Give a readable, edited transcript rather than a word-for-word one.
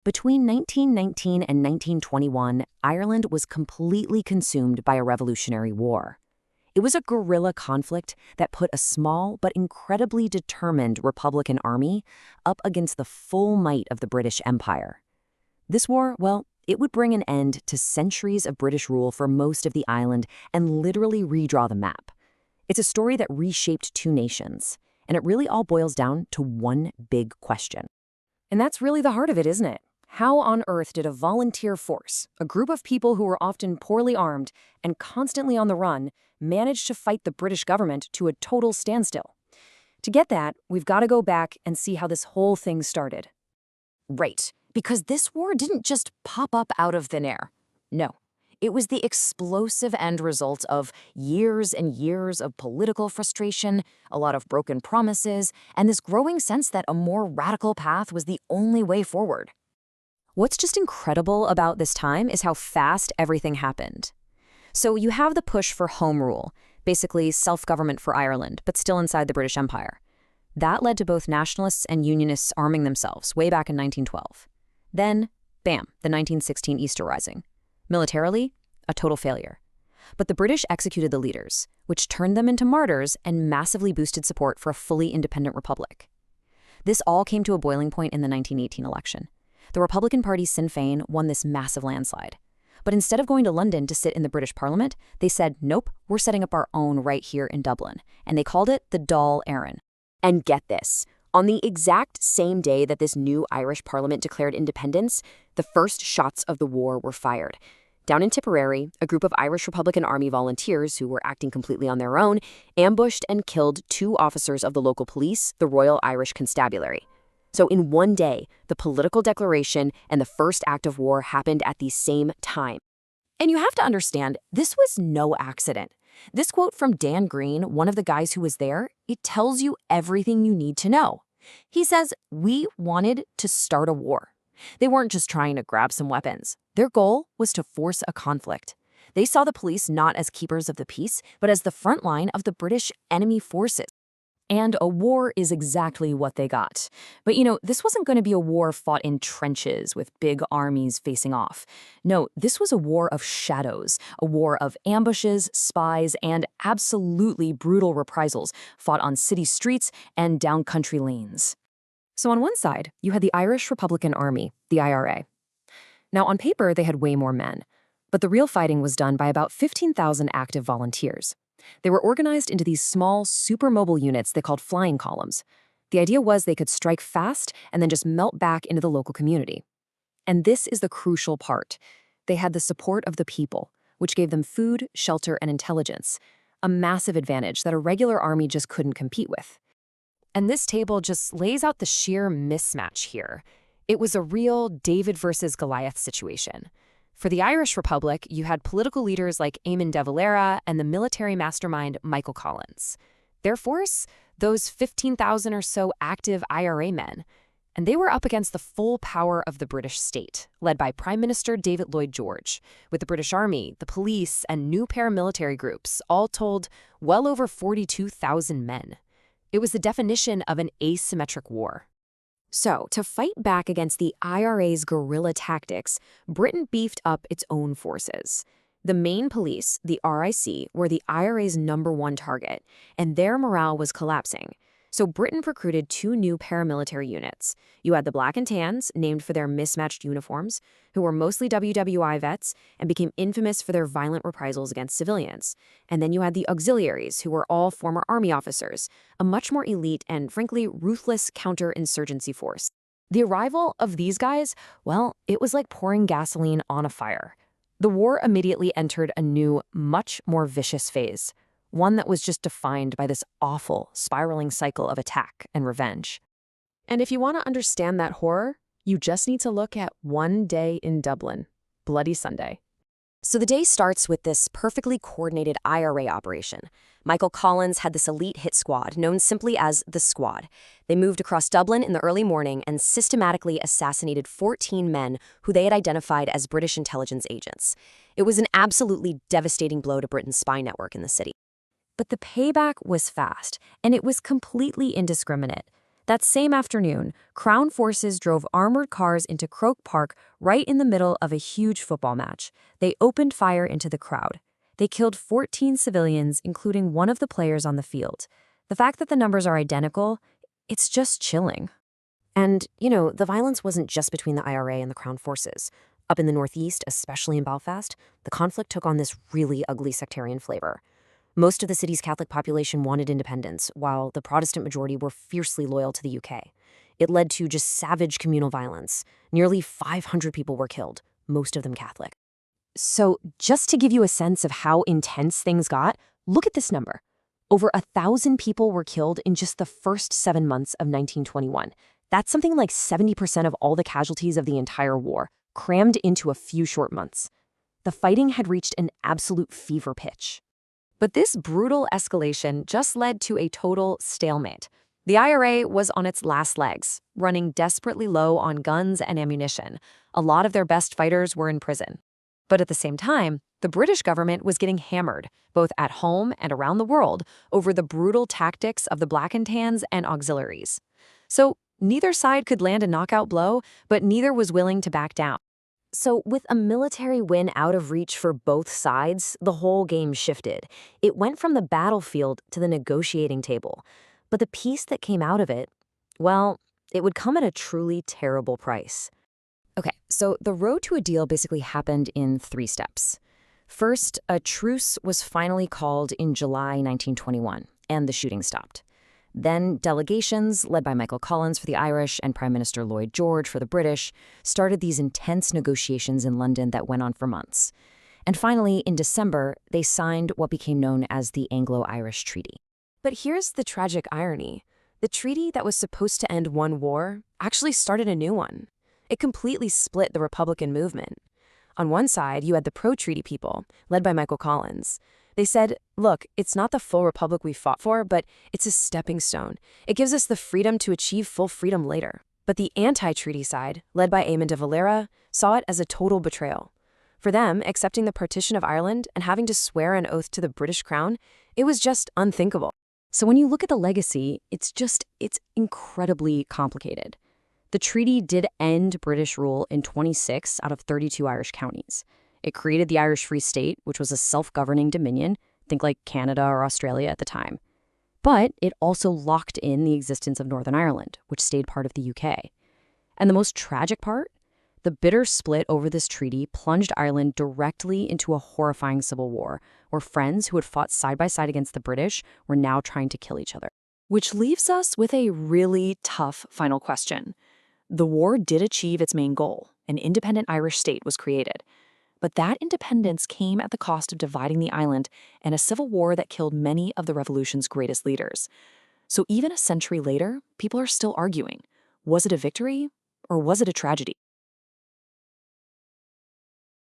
Between 1919 and 1921, Ireland was completely consumed by a revolutionary war. It was a guerrilla conflict that put a small but incredibly determined Republican army up against the full might of the British Empire. This war, well, it would bring an end to centuries of British rule for most of the island and literally redraw the map. It's a story that reshaped two nations, and it really all boils down to one big question. And that's really the heart of it, isn't it? How on earth did a volunteer force, a group of people who were often poorly armed and constantly on the run, manage to fight the British government to a total standstill? To get that, we've got to go back and see how this whole thing started. Right, because this war didn't just pop up out of thin air. No, it was the explosive end result of years and years of political frustration, a lot of broken promises, and this growing sense that a more radical path was the only way forward. What's just incredible about this time is how fast everything happened. So you have the push for home rule, basically self-government for Ireland, but still inside the British Empire. That led to both nationalists and unionists arming themselves way back in 1912. Then, bam, the 1916 Easter Rising. Militarily, a total failure. But the British executed the leaders, which turned them into martyrs and massively boosted support for a fully independent republic. This all came to a boiling point in the 1918 election. The Republican Party Sinn Féin won this massive landslide. But instead of going to London to sit in the British Parliament, they said, nope, we're setting up our own right here in Dublin. And they called it the Dáil Éireann. And get this, on the exact same day that this new Irish Parliament declared independence, the first shots of the war were fired. Down in Tipperary, a group of Irish Republican Army volunteers who were acting completely on their own ambushed and killed two officers of the local police, the Royal Irish Constabulary. So in one day, the political declaration and the first act of war happened at the same time. And you have to understand, this was no accident. This quote from Dan Green, one of the guys who was there, it tells you everything you need to know. He says, "We wanted to start a war." They weren't just trying to grab some weapons. Their goal was to force a conflict. They saw the police not as keepers of the peace, but as the front line of the British enemy forces. And a war is exactly what they got. But this wasn't going to be a war fought in trenches with big armies facing off. No, this was a war of shadows, a war of ambushes, spies, and absolutely brutal reprisals fought on city streets and down country lanes. So on one side, you had the Irish Republican Army, the IRA. Now on paper, they had way more men, but the real fighting was done by about 15,000 active volunteers. They were organized into these small, supermobile units they called flying columns. The idea was they could strike fast and then just melt back into the local community. And this is the crucial part. They had the support of the people, which gave them food, shelter, and intelligence, a massive advantage that a regular army just couldn't compete with. And this table just lays out the sheer mismatch here. It was a real David versus Goliath situation. For the Irish Republic, you had political leaders like Eamon de Valera and the military mastermind Michael Collins. Their force, those 15,000 or so active IRA men, and they were up against the full power of the British state, led by Prime Minister David Lloyd George, with the British Army, the police, and new paramilitary groups, all told well over 42,000 men. It was the definition of an asymmetric war. So, to fight back against the IRA's guerrilla tactics, Britain beefed up its own forces. The main police, the RIC, were the IRA's #1 target, and their morale was collapsing. So Britain recruited two new paramilitary units. You had the Black and Tans, named for their mismatched uniforms, who were mostly WWI vets and became infamous for their violent reprisals against civilians. And then you had the Auxiliaries, who were all former army officers, a much more elite and, frankly, ruthless counterinsurgency force. The arrival of these guys, well, it was like pouring gasoline on a fire. The war immediately entered a new, much more vicious phase. One that was just defined by this awful, spiraling cycle of attack and revenge. And if you want to understand that horror, you just need to look at one day in Dublin, Bloody Sunday. So the day starts with this perfectly coordinated IRA operation. Michael Collins had this elite hit squad, known simply as the Squad. They moved across Dublin in the early morning and systematically assassinated 14 men who they had identified as British intelligence agents. It was an absolutely devastating blow to Britain's spy network in the city. But the payback was fast, and it was completely indiscriminate. That same afternoon, Crown forces drove armored cars into Croke Park right in the middle of a huge football match. They opened fire into the crowd. They killed 14 civilians, including one of the players on the field. The fact that the numbers are identical, it's just chilling. And, the violence wasn't just between the IRA and the Crown forces. Up in the Northeast, especially in Belfast, the conflict took on this really ugly sectarian flavor. Most of the city's Catholic population wanted independence, while the Protestant majority were fiercely loyal to the UK. It led to just savage communal violence. Nearly 500 people were killed, most of them Catholic. So, just to give you a sense of how intense things got, look at this number. Over 1,000 people were killed in just the first 7 months of 1921. That's something like 70% of all the casualties of the entire war, crammed into a few short months. The fighting had reached an absolute fever pitch. But this brutal escalation just led to a total stalemate. The IRA was on its last legs, running desperately low on guns and ammunition. A lot of their best fighters were in prison. But at the same time, the British government was getting hammered, both at home and around the world, over the brutal tactics of the Black and Tans and auxiliaries. So neither side could land a knockout blow, but neither was willing to back down. So with a military win out of reach for both sides, the whole game shifted. It went from the battlefield to the negotiating table. But the peace that came out of it, well, it would come at a truly terrible price. Okay, so the road to a deal basically happened in 3 steps. First, a truce was finally called in July 1921, and the shooting stopped. Then delegations, led by Michael Collins for the Irish and Prime Minister Lloyd George for the British, started these intense negotiations in London that went on for months. And finally, in December, they signed what became known as the Anglo-Irish Treaty. But here's the tragic irony. The treaty that was supposed to end one war actually started a new one. It completely split the Republican movement. On one side, you had the pro-treaty people, led by Michael Collins. They said, look, it's not the full republic we fought for, but it's a stepping stone. It gives us the freedom to achieve full freedom later. But the anti-treaty side, led by Eamon de Valera, saw it as a total betrayal. For them, accepting the partition of Ireland and having to swear an oath to the British crown, it was just unthinkable. So when you look at the legacy, it's incredibly complicated. The treaty did end British rule in 26 out of 32 Irish counties. It created the Irish Free State, which was a self-governing dominion, think like Canada or Australia at the time. But it also locked in the existence of Northern Ireland, which stayed part of the UK. And the most tragic part? The bitter split over this treaty plunged Ireland directly into a horrifying civil war, where friends who had fought side by side against the British were now trying to kill each other. Which leaves us with a really tough final question. The war did achieve its main goal. An independent Irish state was created. But that independence came at the cost of dividing the island and a civil war that killed many of the revolution's greatest leaders. So even a century later, people are still arguing, was it a victory or was it a tragedy?